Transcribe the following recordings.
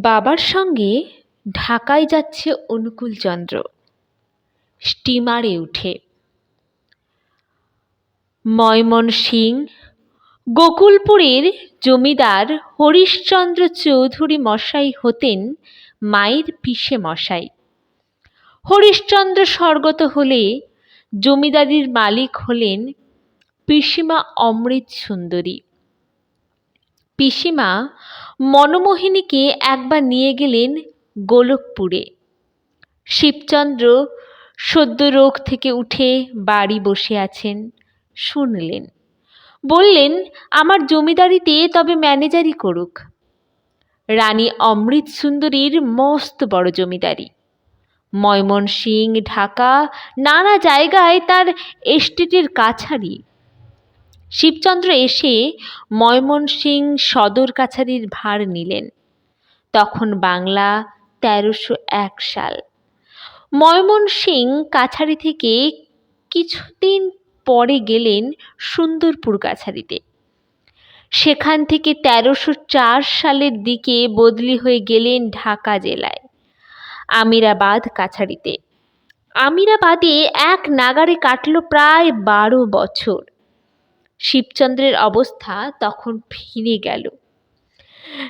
বাবার সঙ্গে ঢাকায় যাচ্ছে অনুকূলচন্দ্র স্টিমারে উঠে। ময়মনসিং গোকুলপুরের জমিদার হরিশ্চন্দ্র চৌধুরী মশাই হতেন মায়ের পিসে মশাই। হরিশ্চন্দ্র স্বর্গত হলে জমিদারির মালিক হলেন পিসিমা অমৃত সুন্দরী। পিসিমা মনমোহিনীকে একবার নিয়ে গেলেন গোলকপুরে। শিবচন্দ্র সদ্য রোগ থেকে উঠে বাড়ি বসে আছেন, শুনলেন। বললেন, আমার জমিদারিতে তবে ম্যানেজারি করুক। রানী অমৃত সুন্দরীর মস্ত বড় জমিদারি। ময়মনসিং, ঢাকা, নানা জায়গায় তার এস্টেটের কাছারি। শিবচন্দ্র এসে ময়মনসিং সদর কাছারির ভার নিলেন। তখন বাংলা ১৩০১ সাল। ময়মনসিং কাছারি থেকে কিছুদিন পরে গেলেন সুন্দরপুর কাছারিতে। সেখান থেকে ১৩০৪ সালের দিকে বদলি হয়ে গেলেন ঢাকা জেলায় আমিরাবাদ কাছারিতে। আমিরাবাদে এক নাগাড়ে কাটল প্রায় ১২ বছর। শিবচন্দ্রের অবস্থা তখন ফিরে গেল।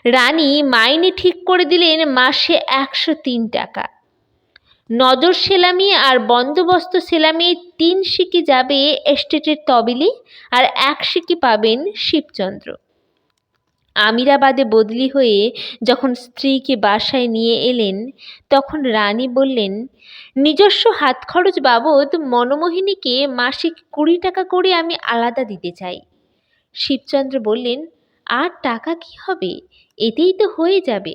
রানী মাইনে ঠিক করে দিলেন মাসে ১০৩ টাকা। নজর সেলামি আর বন্দোবস্ত সেলামি ৩ সিকি যাবে এস্টেটের তবিলে, আর ১ সিকি পাবেন শিবচন্দ্র। আমিরাবাদে বদলি হয়ে যখন স্ত্রীকে বাসায় নিয়ে এলেন, তখন রানী বললেন, নিজস্ব হাত খরচ বাবদ মনমোহিনীকে মাসিক ২০ টাকা করে আমি আলাদা দিতে চাই। শিবচন্দ্র বললেন, আর টাকা কি হবে, এতেই তো হয়ে যাবে।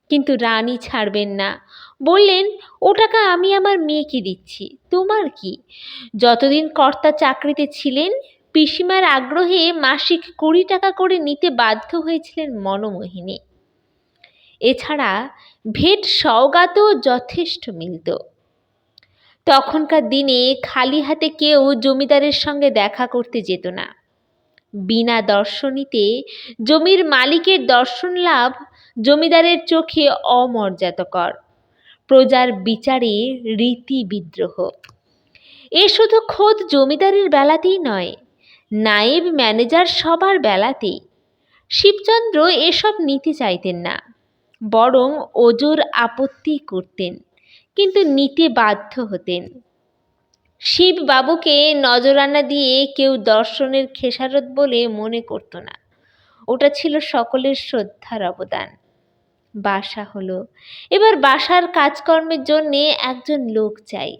কিন্তু রানী ছাড়বেন না, বললেন, ও টাকা আমি আমার মেয়েকে দিচ্ছি, তোমার কি? যতদিন কর্তা চাকরিতে ছিলেন, পিসিমার আগ্রহে মাসিক ২০ টাকা করে নিতে বাধ্য হয়েছিলেন মনমোহিনী। এছাড়া ভেট সওগাতও যথেষ্ট মিলত। তখনকার দিনে খালি হাতে কেউ জমিদারের সঙ্গে দেখা করতে যেত না। বিনা দর্শনীতে জমির মালিকের দর্শন লাভ জমিদারের চোখে অমর্যাদাকর, প্রজার বিচারে রীতি বিদ্রোহ। এ শুধু খোদ জমিদারের বেলাতেই নয়, নায়েব ম্যানেজার সবার বেলাতেই। শিবচন্দ্র এসব নিতে চাইতেন না, বরং ওজোর আপত্তি করতেন, কিন্তু নিতে বাধ্য হতেন। শিববাবুকে নজরানা দিয়ে কেউ দর্শনের খেসারত বলে মনে করত না। ওটা ছিল সকলের শ্রদ্ধার অবদান। বাসা হলো। এবার বাসার কাজকর্মের জন্যে একজন লোক চাই।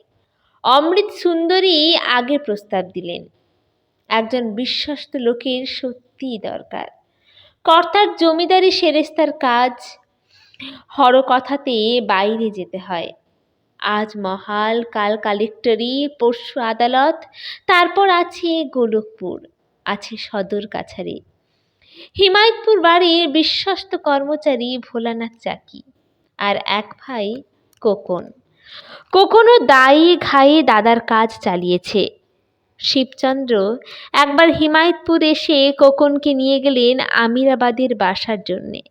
অমৃত সুন্দরী আগে প্রস্তাব দিলেন। একজন বিশ্বস্ত লোকের সত্যিই দরকার। কর্তার জমিদারি সেরেস্তার কাজ, হরকথাতে বাইরে যেতে হয়। আজ মহাল, কাল কালেক্টরি, পরশু আদালত, তারপর আছে গোলকপুর, আছে সদর কাছারি। হিমায়তপুর বাড়ির বিশ্বস্ত কর্মচারী ভোলানাথ চাকি, আর এক ভাই কোকন। কোকনও দায়ী ঘায়ে দাদার কাজ চালিয়েছে। শিবচন্দ্র একবার হিমায়তপুর এসে কোকনকে নিয়ে গেলেন আমিরাবাদের বাসার জন্যে।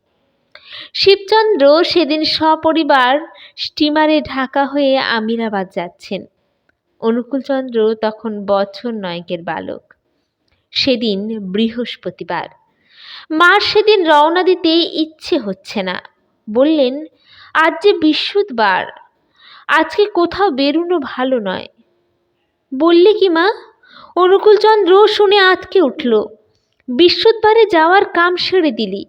শিবচন্দ্র সেদিন সপরিবার স্টিমারে ঢাকা হয়ে আমিরাবাদ যাচ্ছেন। অনুকূলচন্দ্র তখন বছর ৯ বালক। সেদিন বৃহস্পতিবার। মার সেদিন রওনা দিতে ইচ্ছে হচ্ছে না। বললেন, আজ যে বৃহস্পতিবার, আজকে কোথাও বেরুনো ভালো নয়। বললে কি মা? অনুকূলচন্দ্র শুনে আঁতকে উঠল। বৃহস্পতিবারে যাওয়ার কাম সেরে দিলি।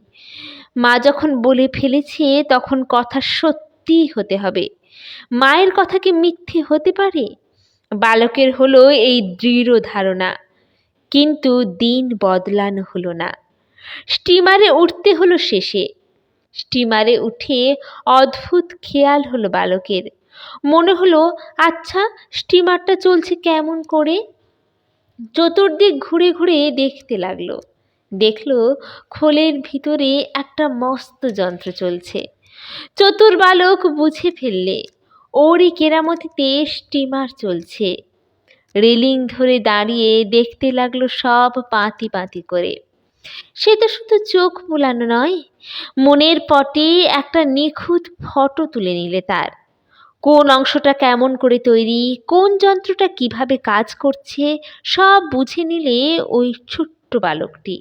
মা যখন বলে ফেলেছে, তখন কথা সত্যিই হতে হবে। মায়ের কথা কি মিথ্যে হতে পারে? বালকের হলো এই দৃঢ় ধারণা, কিন্তু দিন বদলানো হলো না। স্টিমারে উঠতে হলো শেষে। স্টিমারে উঠে অদ্ভুত খেয়াল হলো বালকের। মনে হলো, আচ্ছা, স্টিমারটা চলছে কেমন করে? চতুর্দিক ঘুরে ঘুরে দেখতে লাগলো। দেখলো খোলের ভিতরে একটা মস্ত যন্ত্র চলছে। চতুর বালক বুঝে ফেললে ওরই কেরামতিতে স্টিমার চলছে। রেলিং ধরে দাঁড়িয়ে দেখতে লাগলো সব পাঁতি পাঁতি করে। সে তো শুধু চোখ বুলানো নয়, মনের পটে একটা নিখুঁত ফটো তুলে নিলে তার। কোন অংশটা কেমন করে তৈরি, কোন যন্ত্রটা কিভাবে কাজ করছে, সব বুঝে নিলে ওই ছোট্ট বালকটি।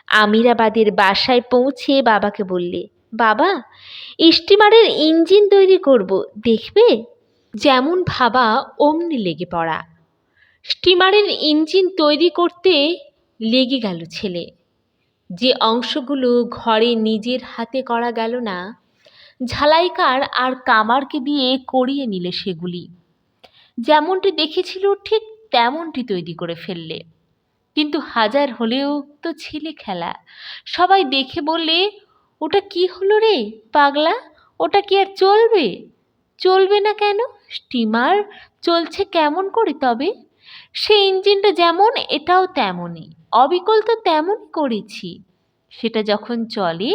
আমিরাবাদের বাসায় পৌঁছে বাবাকে বললে, বাবা, স্টিমারের ইঞ্জিন তৈরি করব, দেখবে? যেমন ভাবা অমনি লেগে পড়া। স্টিমারের ইঞ্জিন তৈরি করতে লেগে গেল ছেলে। যে অংশগুলো ঘরে নিজের হাতে করা গেল না, ঝালাইকার আর কামারকে দিয়ে করিয়ে নিলে সেগুলি। যেমনটি দেখেছিল ঠিক তেমনটি তৈরি করে ফেললে। কিন্তু হাজার হলেও তো ছেলে খেলা। সবাই দেখে বললে, ওটা কি হলো রে পাগলা, ওটা কি আর চলবে? চলবে না কেন? স্টিমার চলছে কেমন করে তবে? সে ইঞ্জিনটা যেমন এটাও তেমনই, অবিকল তো তেমনই করেছি। সেটা যখন চলে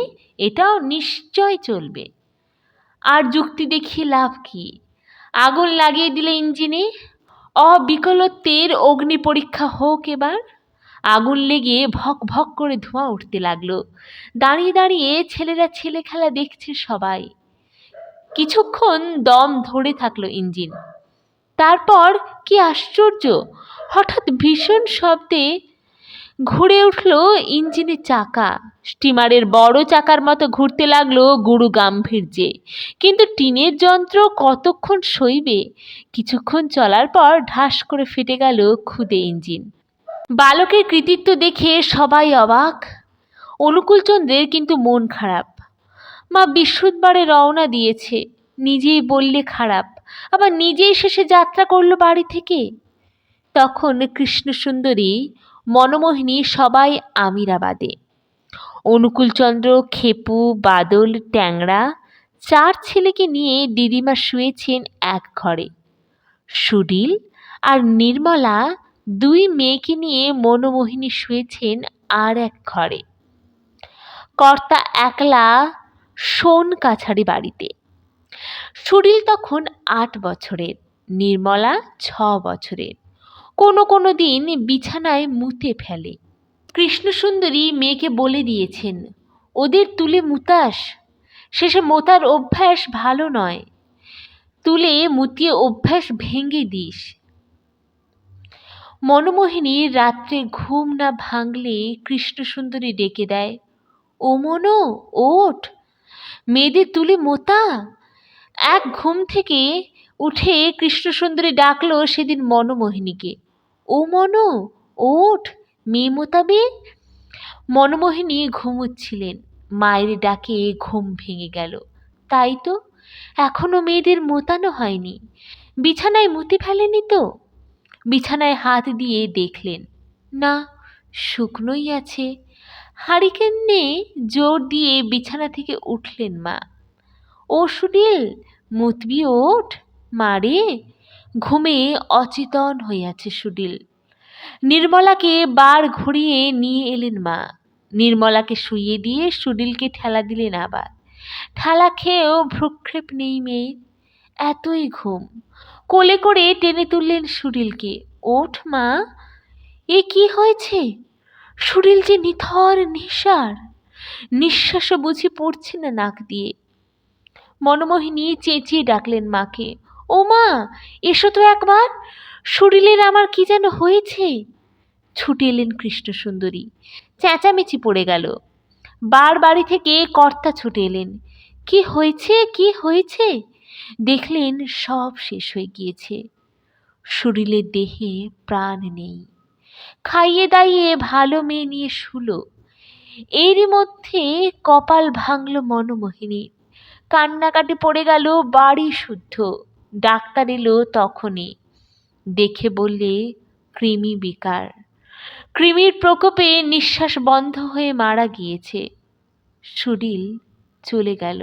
এটাও নিশ্চয় চলবে। আর যুক্তি দেখিয়ে লাভ কি? আগুন লাগিয়ে দিলে ইঞ্জিনে। অবিকলত্বের অগ্নি পরীক্ষা হোক এবার। আগুন লেগে ভক ভক করে ধোঁয়া উঠতে লাগলো। দাঁড়িয়ে দাঁড়িয়ে ছেলেরা ছেলে খেলা দেখছে সবাই। কিছুক্ষণ দম ধরে থাকলো ইঞ্জিন। তারপর কি আশ্চর্য, হঠাৎ ভীষণ শব্দে ঘুরে উঠল ইঞ্জিনের চাকা। স্টিমারের বড় চাকার মতো ঘুরতে লাগলো গুরু গাম্ভীর্যে। কিন্তু টিনের যন্ত্র কতক্ষণ সইবে? কিছুক্ষণ চলার পর ঢাস করে ফেটে গেল খুদে ইঞ্জিন। বালকের কৃতিত্ব দেখে সবাই অবাক। অনুকূলচন্দ্রের কিন্তু মন খারাপ। মা বৃহস্পতিবারে রওনা দিয়েছে, নিজেই বললে খারাপ, আবার নিজেই শেষে যাত্রা করলো বাড়ি থেকে। তখন কৃষ্ণসুন্দরী, মনমোহিনী সবাই আমিরাবাদে। অনুকূলচন্দ্র, খেপু, বাদল, ট্যাংরা 4 ছেলেকে নিয়ে দিদিমা শুয়েছেন এক ঘরে। সুনীল আর নির্মলা 2 মেয়েকে নিয়ে মনমোহিনী শুয়েছেন আর এক ঘরে। কর্তা একলা সোন কাছারি বাড়িতে। সুনীল তখন 8 বছরের, নির্মলা 6 বছরের। কোনো দিন বিছানায় মুতে ফেলে। কৃষ্ণসুন্দরী মেয়েকে বলে দিয়েছেন, ওদের তুলে মুতাস, শেষে মোতার অভ্যাস ভালো নয়, তুলে মুতিয়ে অভ্যাস ভেঙে দিস। মনমোহিনীর রাত্রে ঘুম না ভাঙলে কৃষ্ণসুন্দরী ডেকে দেয়, ও মনো, ওঠ, মেয়েদের তুলে মোতা। এক ঘুম থেকে উঠে কৃষ্ণসুন্দরী ডাকলো সেদিন মনমোহিনীকে, ও মনো, ওঠ, মেয়ে মোতাবে। মনমোহিনী ঘুমুচ্ছিলেন, মায়ের ডাকে ঘুম ভেঙে গেল। তাই তো, এখনো মেয়েদের মোতানো হয়নি, বিছানায় মুতে ফেলেনি তো। বিছানায় হাত দিয়ে দেখলেন, না, শুকনোই আছে। হারিকেন নিয়ে জোর দিয়ে বিছানা থেকে উঠলেন মা। ও সুনীল, মুতবি, ওঠ, মারে। ঘুমে অচেতন হয়ে আছে সুনীল। নির্মলাকে বার ঘুরিয়ে নিয়ে এলেন মা। নির্মলাকে শুইয়ে দিয়ে সুনীলকে ঠেলা দিলেন আবার। ঠেলা খেয়েও ভ্রুক্ষেপ নেই মেয়ের, এতই ঘুম। কোলে করে টেনে তুললেন সুনীলকে, ওঠ মা। এ কি হয়েছে? সুনীল যে নিথর নিঃসার, নিঃশ্বাসও বুঝি পড়ছে না নাক দিয়ে। মনমোহিনী চেঁচিয়ে ডাকলেন মাকে, ও মা, এসো তো একবার, সুনীলের আমার কি যেন হয়েছে। ছুটে এলেন কৃষ্ণসুন্দরী। চেঁচামেচি পড়ে গেল। বাড়ি থেকে কর্তা ছুটে এলেন। কি হয়েছে, কি হয়েছে? দেখলেন সব শেষ হয়ে গিয়েছে। সুনীলের দেহে প্রাণ নেই। খাইয়ে দাইয়ে ভালো মেয়ে নিয়ে শুলো। এরই মধ্যে কপাল ভাঙল মনমোহিনীর। কান্নাকাটি পড়ে গেল বাড়ি শুদ্ধ। ডাক্তার এলো তখনই। দেখে বললে, কৃমি বিকার, কৃমির প্রকোপে নিঃশ্বাস বন্ধ হয়ে মারা গিয়েছে। সুনীল চলে গেল।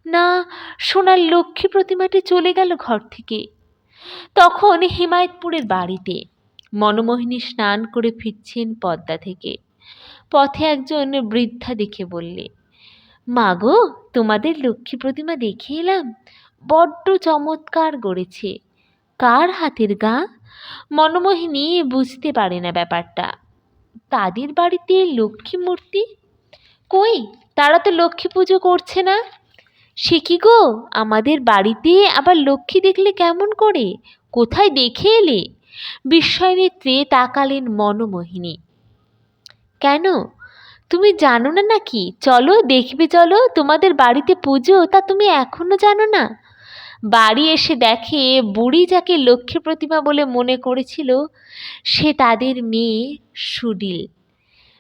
না, সোনার লক্ষ্মী প্রতিমাটি চলে গেল ঘর থেকে। তখন হিমায়তপুরের বাড়িতে মনমোহিনী স্নান করে ফিরছেন পদ্মা থেকে। পথে একজন বৃদ্ধা দেখে বললে, মা গো, তোমাদের লক্ষ্মী প্রতিমা দেখে এলাম, বড্ড চমৎকার গড়েছে। কার হাতের গা? মনমোহিনী বুঝতে পারে না ব্যাপারটা। তাদের বাড়িতে লক্ষ্মী মূর্তি? কই, তারা তো লক্ষ্মী পুজো করছে না। সে কি গো, আমাদের বাড়িতে আবার লক্ষ্মী দেখলে কেমন করে? কোথায় দেখে এলে? বিস্ময় নেত্রে তাকালেন মনমোহিনী। কেন, তুমি জানো না নাকি? চলো দেখবে, চলো, তোমাদের বাড়িতে পুজো, তা তুমি এখনো জানো না? বাড়ি এসে দেখে বুড়ি যাকে লক্ষ্মী প্রতিমা বলে মনে করেছিল, সে তাদের মেয়ে সুডিল।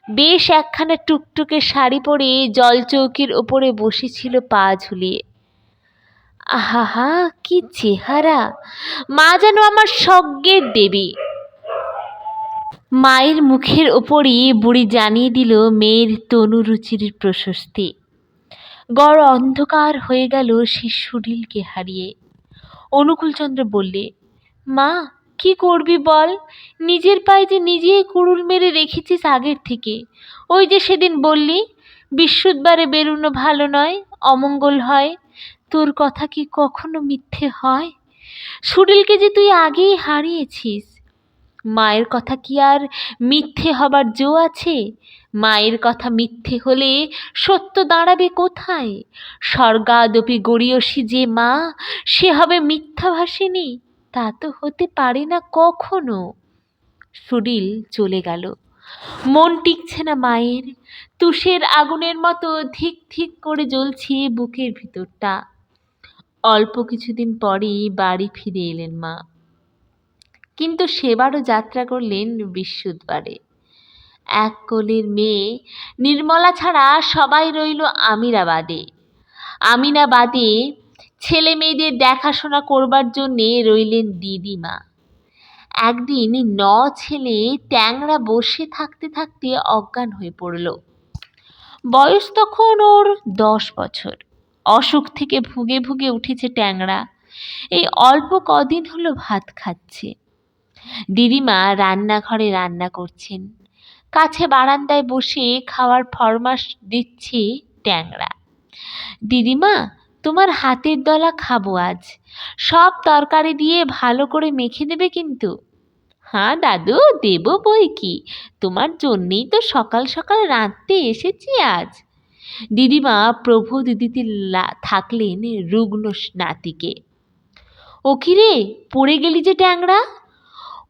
বেশ একখানা টুকটুকে শাড়ি পরে জলচৌকির ওপরে বসেছিল পা ঝুলিয়ে। আহা, কি চেহারা! মা যেন আমার স্বর্গের দেবী। মায়ের মুখের ওপরই বুড়ি জানিয়ে দিল মেয়ের তনুরুচির প্রশস্তি। গড় অন্ধকার হয়ে গেল সে সুনীলকে হারিয়ে। অনুকূলচন্দ্র বললে, মা, কি করবি বল? নিজের পায়ে যে নিজেই কুড়ুল মেরে রেখেছিস আগের থেকে। ওই যে সেদিন বললি বিশুদ্ধবারে বেরুনো ভালো নয়, অমঙ্গল হয়। তোর কথা কি কখনো মিথ্যে হয়? সুনীলকে যে তুই আগেই হারিয়েছিস। মায়ের কথা কি আর মিথ্যে হবার জো আছে? মায়ের কথা মিথ্যে হলে সত্য দাঁড়াবে কোথায়? স্বর্গাদপি গড়িয়সী যে মা, সে হবে মিথ্যাভাষিণী? তা তো হতে পারে না কখনো। সুনীল চলে গেল। মন টিকছে না মায়ের। তুষের আগুনের মতো ধিক ধিক করে জ্বলছে বুকের ভিতরটা। অল্প কিছুদিন পরেই বাড়ি ফিরে এলেন মা। কিন্তু সেবারও যাত্রা করলেন বিশুদ্ধবারে। এক কোলের মেয়ে নির্মলা ছাড়া সবাই রইল আমিরাবাদে। আমিনাবাদে ছেলে মেয়েদের দেখাশোনা করবার জন্যে রইলেন দিদিমা। একদিন ছেলে ট্যাংরা বসে থাকতে থাকতে অজ্ঞান হয়ে পড়ল। বয়স তখন ওর 10 বছর। অসুখ থেকে ভুগে ভুগে উঠেছে ট্যাংরা। এই অল্প কদিন হলো ভাত খাচ্ছে। দিদিমা রান্নাঘরে রান্না করছেন, কাছে বারান্দায় বসে খাওয়ার ফরমাশ দিচ্ছে ট্যাংরা। দিদিমা, তোমার হাতের দলা খাবো আজ। সব তরকারি দিয়ে ভালো করে মেখে দেবে কিন্তু। হ্যাঁ দাদু, দেব বই কি, তোমার জন্যেই তো সকাল সকাল রাঁধতে এসেছি আজ। দিদিমা প্রবোধ দিতে থাকলেন রুগ্ন নাতিকে। ও কি রে, পড়ে গেলি যে ট্যাংরা?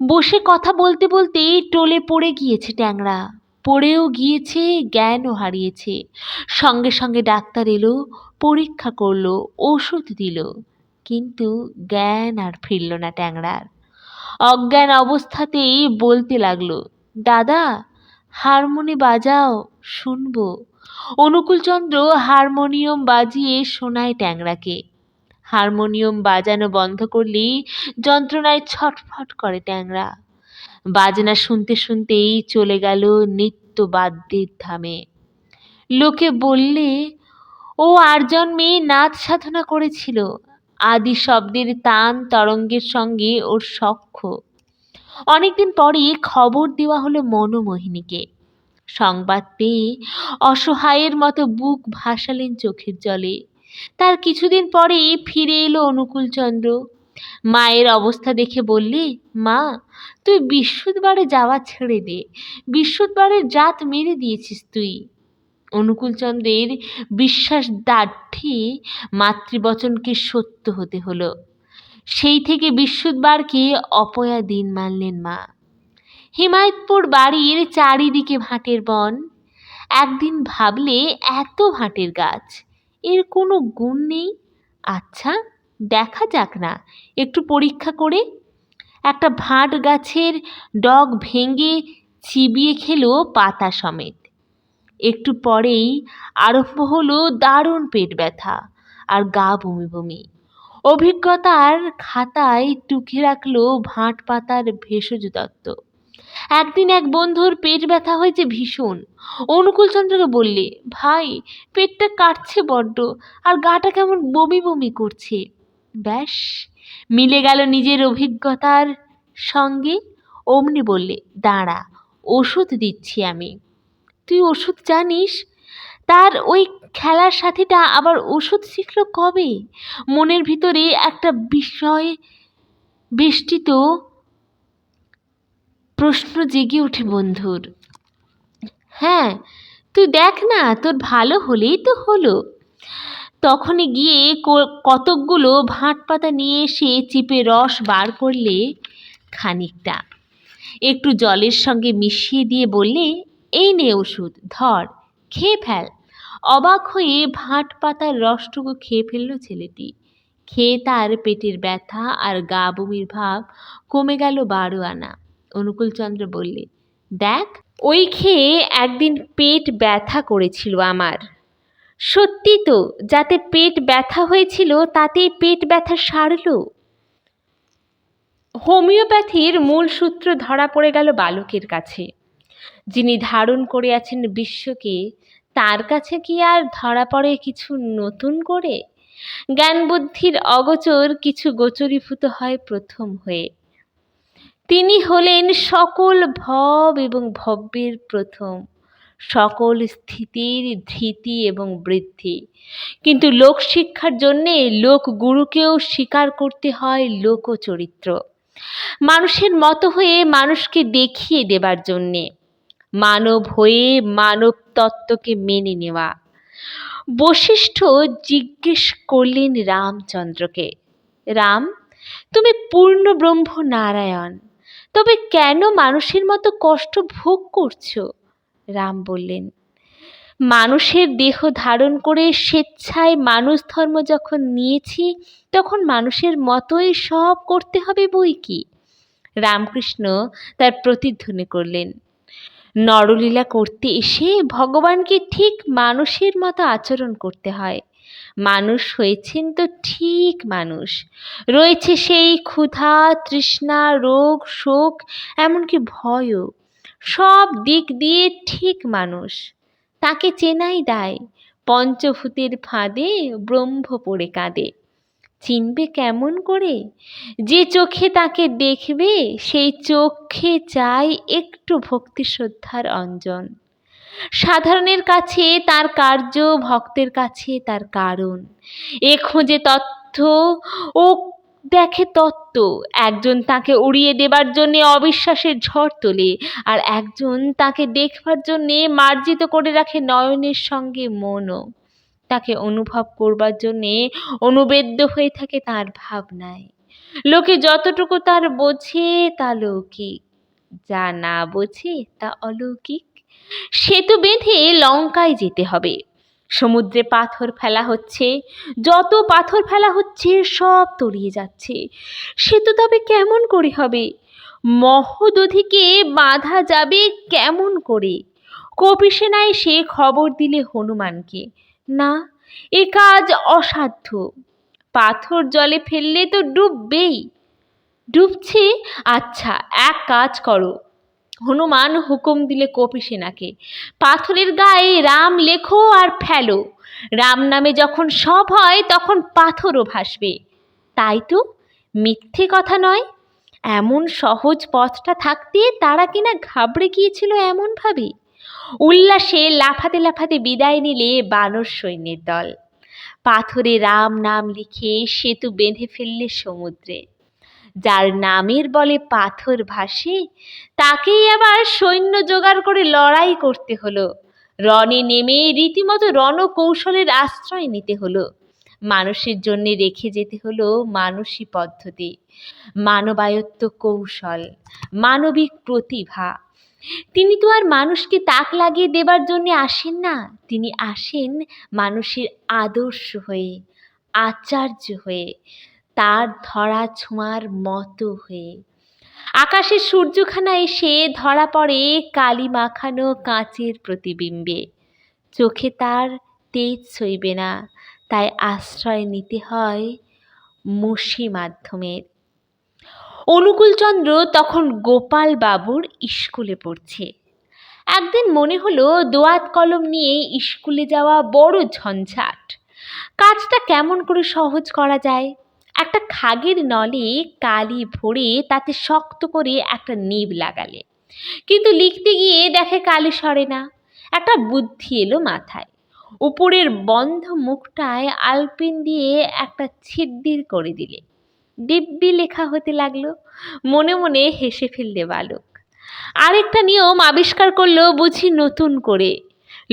বসে কথা বলতে বলতেই টলে পড়ে গিয়েছে ট্যাংরা। পড়েও গিয়েছে, জ্ঞানও হারিয়েছে। সঙ্গে সঙ্গে ডাক্তার এলো, পরীক্ষা করলো, ওষুধ দিল, কিন্তু জ্ঞান আর ফিরল না ট্যাংরার। অজ্ঞান অবস্থাতেই বলতে লাগলো, দাদা, হারমোনি বাজাও, শুনবো। অনুকূলচন্দ্র হারমোনিয়াম বাজিয়ে শোনায় ট্যাংরাকে। হারমোনিয়াম বাজানো বন্ধ করলেই যন্ত্রণায় ছটফট করে ট্যাংরা। বাজনা শুনতে শুনতেই চলে গেল নিত্য বাদ্যের ধামে। লোকে বললে ও আর জন্মে নাচ সাধনা করেছিল। আদি শব্দের তান তরঙ্গের সঙ্গে ওর সখ্য। অনেকদিন পরে খবর দেওয়া হলো মনমোহিনীকে। সংবাদ পেয়ে অসহায়ের মতো বুক ভাসালেন চোখের জলে। তার কিছুদিন পরেই ফিরে এলো অনুকূলচন্দ্র। মায়ের অবস্থা দেখে বললে, মা, তুই বিশুদ্ধবারে যাওয়া ছেড়ে দে। বিশুদ্ধবারের জাত মেরে দিয়েছিস তুই। অনুকূলচন্দ্রের বিশ্বাস দাঢ়ে মাতৃবচনকে সত্য হতে হলো। সেই থেকে বিশুদ্ধবারকে অপয়া দিন মানলেন মা। হিমায়তপুর বাড়ির চারিদিকে ভাটের বন। একদিন ভাবলে, এত ভাটের গাছ, এর কোনো গুণ নেই। আচ্ছা, দেখা যাক না একটু পরীক্ষা করে। একটা ভাট গাছের ডগ ভেঙে চিবিয়ে খেলো পাতা সমেত। একটু পরেই আরম্ভ হলো দারুণ পেট ব্যথা আর গা বমি বমি। অভিজ্ঞতার খাতায় টুকে রাখলো ভাট পাতার ভেষজ তত্ত্ব। একদিন এক বন্ধুর পেট ব্যথা হয়েছে ভীষণ। অনুকূলচন্দ্রকে বললে, ভাই, পেটটা কাটছে বড্ড, আর গাটা কেমন বমি বমি করছে। ব্যাস, মিলে গেল নিজের অভিজ্ঞতার সঙ্গে। অমনি বললে, দাঁড়া, ওষুধ দিচ্ছি আমি। তুই ওষুধ জানিস? তার ওই খেলার সাথীটা আবার ওষুধ শিখল কবে? মনের ভিতরে একটা বিষয় বেষ্টিত প্রশ্ন জেগে ওঠে বন্ধুর। হ্যাঁ, তুই দেখ না, তোর ভালো হলেই তো হলো। তখনই গিয়ে কতকগুলো ভাঁট পাতা নিয়ে এসে চিপে রস বার করলে খানিকটা, একটু জলের সঙ্গে মিশিয়ে দিয়ে বললে, এই নে ওষুধ, ধর, খেয়ে ফেল। অবাক হয়ে ভাঁট পাতার রসটুকু খেয়ে ফেলল ছেলেটি। খেয়ে তার পেটের ব্যথা আর গা বমির ভাব কমে গেল 12 আনা। অনুকূলচন্দ্র বললে, দেখ, ওই খেয়ে একদিন পেট ব্যথা করেছিল আমার। সত্যি তো, যাতে পেট ব্যথা হয়েছিল তাতেই পেট ব্যথা সারল। হোমিওপ্যাথির মূল সূত্র ধরা পড়ে গেল বালকের কাছে। যিনি ধারণ করে আছেন বিশ্বকে, তার কাছে কি আর ধরা পড়ে কিছু নতুন করে? জ্ঞান বুদ্ধির অগোচর কিছু গোচরীভূত হয় প্রথম হয়ে। তিনি হলেন সকল ভব এবং ভব্যের প্রথম, সকল স্থিতির ধৃতি এবং বৃদ্ধি। কিন্তু লোকশিক্ষার জন্যে লোকগুরুকেও স্বীকার করতে হয় লোকচরিত্র, মানুষের মতো হয়ে মানুষকে দেখিয়ে দেবার জন্যে, মানব হয়ে মানব তত্ত্বকে মেনে নেওয়া। বশিষ্ঠ জিজ্ঞেস করলেন রামচন্দ্রকে, রাম, তুমি পূর্ণ ব্রহ্ম নারায়ণ, তবে কেন মানুষের মতো কষ্ট ভোগ করছো? রাম বললেন, মানুষের দেহ ধারণ করে স্বেচ্ছায় মানুষ ধর্ম যখন নিয়েছি, তখন মানুষের মতোই সব করতে হবে বই কি। রামকৃষ্ণ তার প্রতিধ্বনি করলেন, নরলীলা করতে এসে ভগবানকে ঠিক মানুষের মতো আচরণ করতে হয়। মানুষ হয়েছেন তো ঠিক মানুষ, রয়েছে সেই ক্ষুধা, তৃষ্ণা, রোগ, শোক, এমনকি ভয়ও। সব দিক দিয়ে ঠিক মানুষ। তাকে চেনাই দায়। পঞ্চভূতের ফাঁদে ব্রহ্ম পড়ে কাঁদে। চিনবে কেমন করে? যে চোখে তাকে দেখবে, সেই চোখে চাই একটু ভক্তি শ্রদ্ধার অঞ্জন। সাধারণের কাছে তার কার্য, ভক্তের কাছে তার কারণ। এ খোঁজে তথ্য, ও দেখে তত্ত্ব। একজন তাকে উড়িয়ে দেবার জন্যে অবিশ্বাসের ঝড় তোলে, আর একজন তাকে দেখবার জন্যে মার্জিত করে রাখে নয়নের সঙ্গে মনও। তাকে অনুভব করবার জন্যে অনুবেদ্য হয়ে থাকে তার ভাবনায়। লোকে যতটুকু তার বোঝে তা লৌকিক, যা না বোঝে তা অলৌকিক। সেতু বেঁধে লঙ্কায় যেতে হবে। সমুদ্রে পাথর ফেলা হচ্ছে, যত পাথর ফেলা হচ্ছে সব তলিয়ে যাচ্ছে। সেতু তবে কেমন করে হবে? মহোদধিকে বাঁধা যাবে কেমন করে? কপিসেনায় সে খবর দিলে হনুমানকে, না, এ কাজ অসাধ্য। পাথর জলে ফেললে তো ডুববেই। ডুবছে? আচ্ছা, এক কাজ করো। হনুমান হুকুম দিলে কপিসেনাকে, পাথরের গায়ে রাম লেখো আর ফেলো। রাম নামে যখন সব হয়, তখন পাথরও ভাসবে। তাই তো, মিথ্যে কথা নয়। এমন সহজ পথটা থাকতে তারা কিনা ঘাবড়ে গিয়েছিল এমন ভাবে। উল্লাসে লাফাতে লাফাতে বিদায় নিলে বানর সৈন্যের দল। পাথরে রাম নাম লিখে সেতু বেঁধে ফেললে সমুদ্রে। যার নামের বলে পাথর ভাসে, তাকেই আবার সৈন্য জোগাড় করে লড়াই করতে হলো। রণে নেমে রীতিমতো রণকৌশলের আশ্রয় নিতে হলো। মানুষের জন্য রেখে যেতে হলো মানসী পদ্ধতি, মানবায়ত্ত কৌশল, মানবিক প্রতিভা। তিনি তো আর মানুষকে তাক লাগিয়ে দেবার জন্য আসেন না, তিনি আসেন মানুষের আদর্শ হয়ে, আচার্য হয়ে, তার ধরা ছোঁয়ার মতো হয়ে। আকাশের সূর্যখানা এসে ধরা পড়ে কালি মাখানো কাঁচের প্রতিবিম্বে। চোখে তার তেজ সইবে না, তাই আশ্রয় নিতে হয় মসি মাধ্যমের। অনুকূলচন্দ্র তখন গোপাল বাবুর স্কুলে পড়ছে। একদিন মনে হলো দোয়াত কলম নিয়ে স্কুলে যাওয়া বড় ঝঞ্ঝাট। কাজটা কেমন করে সহজ করা যায়। একটা খাগের নলে কালি ভরে তাতে শক্ত করে একটা নিব লাগালে, কিন্তু লিখতে গিয়ে দেখে কালি সরে না। একটা বুদ্ধি এলো মাথায়। উপরের বন্ধ মুখটায় আলপেন দিয়ে একটা ছিদ্র করে দিলে দিব্যি লেখা হতে লাগলো। মনে মনে হেসে ফেললে বালক। আরেকটা নিয়ম আবিষ্কার করলো বুঝি নতুন করে।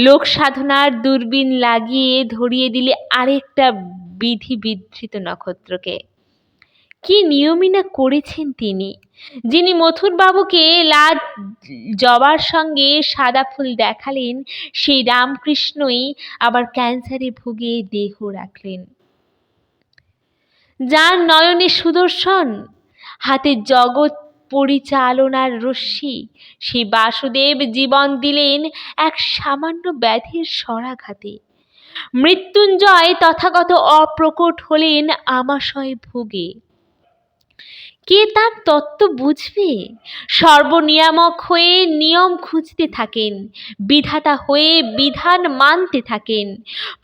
লোক সাধনার দূরবীন লাগিয়ে ধরিয়ে দিলে আরেকটা বিধি বিধৃত নক্ষত্রকে। কি নিয়মই না করেছেন তিনি, যিনি মথুর বাবুকে লাল জবার সঙ্গে সাদা ফুল দেখালেন, সেই রামকৃষ্ণই আবার ক্যান্সারে ভুগে দেহ রাখলেন। যার নয়নে সুদর্শন, হাতে জগৎ পরিচালনার রশ্মি, সেই বাসুদেব জীবন দিলেন এক সামান্য ব্যাধির শরাঘাতে। মৃত্যুঞ্জয় তথাগত অপ্রকট হলেন আমাশয় ভুগে। কে তার তত্ত্ব বুঝবে? সর্বনিয়ামক হয়ে নিয়ম খুঁজতে থাকেন, বিধাতা হয়ে বিধান মানতে থাকেন,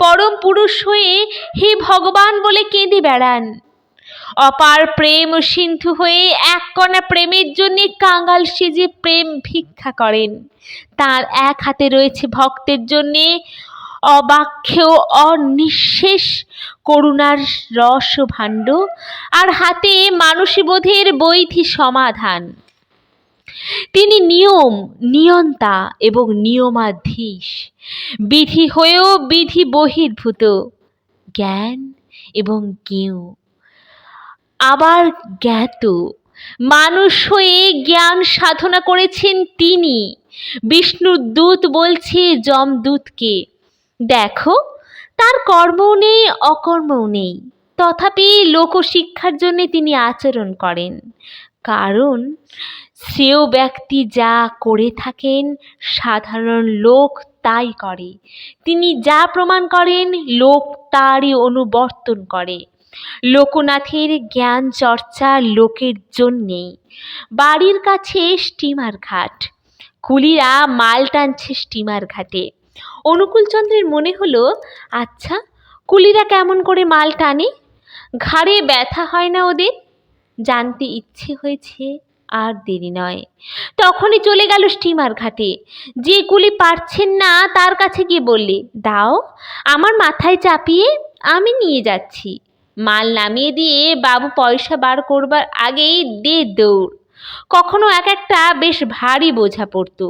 পরম পুরুষ হয়ে হে ভগবান বলে কেঁদে বেড়ান। অপার প্রেম সিন্ধু হয়ে এক কণা প্রেমের জন্য কাঙাল সেজে প্রেম ভিক্ষা করেন। তার এক হাতে রয়েছে ভক্তের জন্যে অবাক্ষেয় অনিঃশেষ করুণার রস ভাণ্ড, আর হাতে মানসীবোধের বৈধি সমাধান। তিনি নিয়ম, নিয়ন্তা এবং নিয়মাধীশ, বিধি হয়েও বিধি বহির্ভূত, জ্ঞান এবং জ্ঞেয়, আবার জ্ঞাত। মানুষ হয়ে জ্ঞান সাধনা করেছেন তিনি। বিষ্ণুর দূত বলছে যমদূতকে, দেখো তার কর্মও নেই অকর্মও নেই, তথাপি লোকশিক্ষার জন্য তিনি আচরণ করেন। কারণ শ্রেয় ব্যক্তি যা করে থাকেন সাধারণ লোক তাই করে। তিনি যা প্রমাণ করেন লোক তারই অনুবর্তন করে। লোকনাথের জ্ঞান চর্চা লোকের জন্যেই। বাড়ির কাছে স্টিমার ঘাট, কুলিরা মাল টানছে স্টিমার ঘাটে। অনুকূলচন্দ্রের মনে হলো, আচ্ছা কুলিরা কেমন করে মাল টানে? ঘাড়ে ব্যথা হয় না ওদের? জানতে ইচ্ছে হয়েছে, আর দেরি নয়। তখনই চলে গেল স্টিমার ঘাটে। যে কুলি পারছেন না তার কাছে গিয়ে বললে, দাও আমার মাথায় চাপিয়ে, আমি নিয়ে যাচ্ছি। মাল নামিয়ে দিয়ে বাবু পয়সা বার করবার আগেই দে দৌড়। কখনো এক একটা বেশ ভারী বোঝা পড়তো।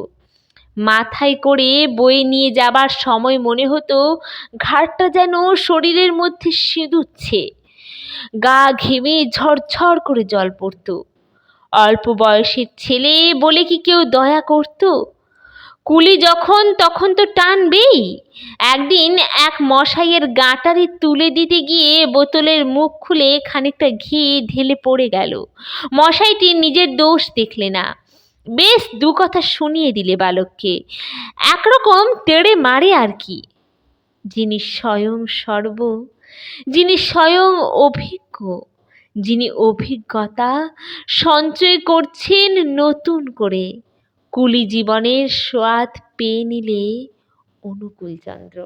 মাথায় করে বয়ে নিয়ে যাবার সময় মনে হতো ঘাড়টা যেন শরীরের মধ্যে সিঁদুচ্ছে। গা ঘেমে ঝরঝর করে জল পড়তো। অল্প বয়সের ছেলে বলে কি কেউ দয়া করত? কুলি যখন তখন তো টানবেই। একদিন এক মশাইয়ের গাঁটারি তুলে দিতে গিয়ে বোতলের মুখ খুলে খানিকটা ঘি ঢেলে পড়ে গেল। মশাইটি নিজের দোষ দেখলে না, বেশ দু কথা শুনিয়ে দিলে বালককে। একরকম তেড়ে মারে আর কি। যিনি স্বয়ং সর্ব, যিনি স্বয়ং অভিজ্ঞ, যিনি অভিজ্ঞতা সঞ্চয় করছেন নতুন করে, কুলি জীবনের স্বাদ পেয়ে নিলে অনুকূলচন্দ্র।